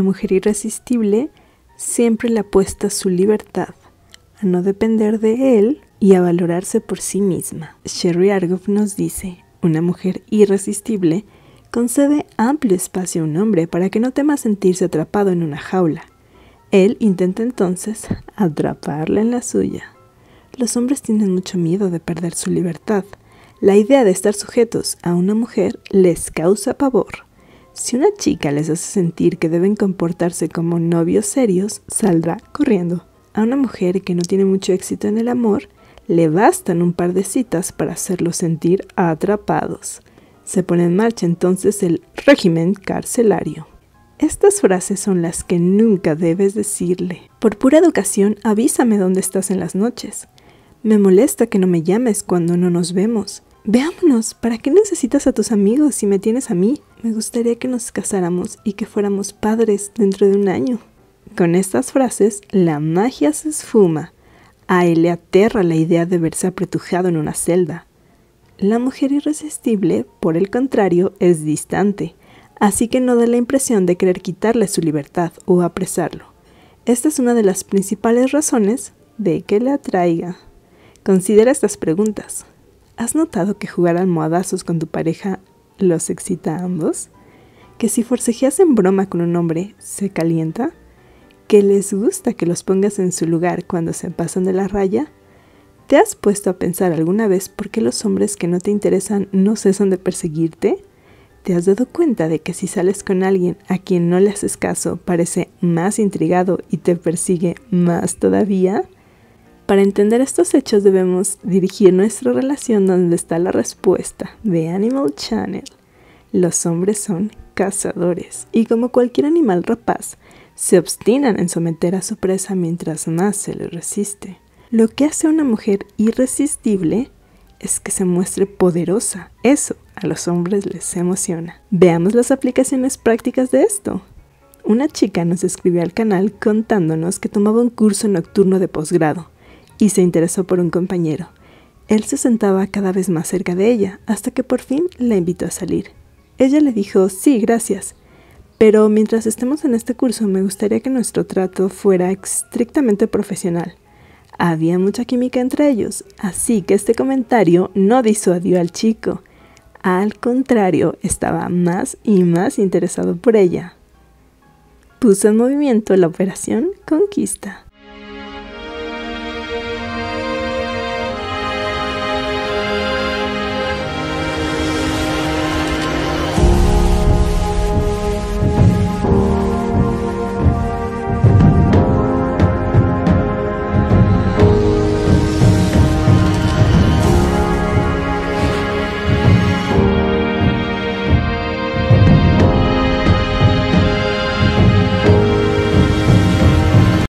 mujer irresistible siempre le apuesta a su libertad, a no depender de él y a valorarse por sí misma. Sherry Argoff nos dice, una mujer irresistible concede amplio espacio a un hombre para que no tema sentirse atrapado en una jaula. Él intenta entonces atraparla en la suya. Los hombres tienen mucho miedo de perder su libertad. La idea de estar sujetos a una mujer les causa pavor. Si una chica les hace sentir que deben comportarse como novios serios, saldrá corriendo. A una mujer que no tiene mucho éxito en el amor, le bastan un par de citas para hacerlos sentir atrapados. Se pone en marcha entonces el régimen carcelario. Estas frases son las que nunca debes decirle. Por pura educación, avísame dónde estás en las noches. Me molesta que no me llames cuando no nos vemos. Veámonos, ¿para qué necesitas a tus amigos si me tienes a mí? Me gustaría que nos casáramos y que fuéramos padres dentro de un año. Con estas frases, la magia se esfuma. A él le aterra la idea de verse apretujado en una celda. La mujer irresistible, por el contrario, es distante, así que no da la impresión de querer quitarle su libertad o apresarlo. Esta es una de las principales razones de que le atraiga. Considera estas preguntas. ¿Has notado que jugar almohadazos con tu pareja los excita a ambos? ¿Que si forcejeas en broma con un hombre, se calienta? ¿Que les gusta que los pongas en su lugar cuando se pasan de la raya? ¿Te has puesto a pensar alguna vez por qué los hombres que no te interesan no cesan de perseguirte? ¿Te has dado cuenta de que si sales con alguien a quien no le haces caso, parece más intrigado y te persigue más todavía? Para entender estos hechos debemos dirigir nuestra relación donde está la respuesta de Animal Channel. Los hombres son cazadores y como cualquier animal rapaz, se obstinan en someter a su presa mientras más se le resiste. Lo que hace a una mujer irresistible es que se muestre poderosa. Eso a los hombres les emociona. Veamos las aplicaciones prácticas de esto. Una chica nos escribió al canal contándonos que tomaba un curso nocturno de posgrado y se interesó por un compañero. Él se sentaba cada vez más cerca de ella, hasta que por fin la invitó a salir. Ella le dijo, sí, gracias, pero mientras estemos en este curso me gustaría que nuestro trato fuera estrictamente profesional. Había mucha química entre ellos, así que este comentario no disuadió al chico. Al contrario, estaba más y más interesado por ella. Puso en movimiento la operación Conquista.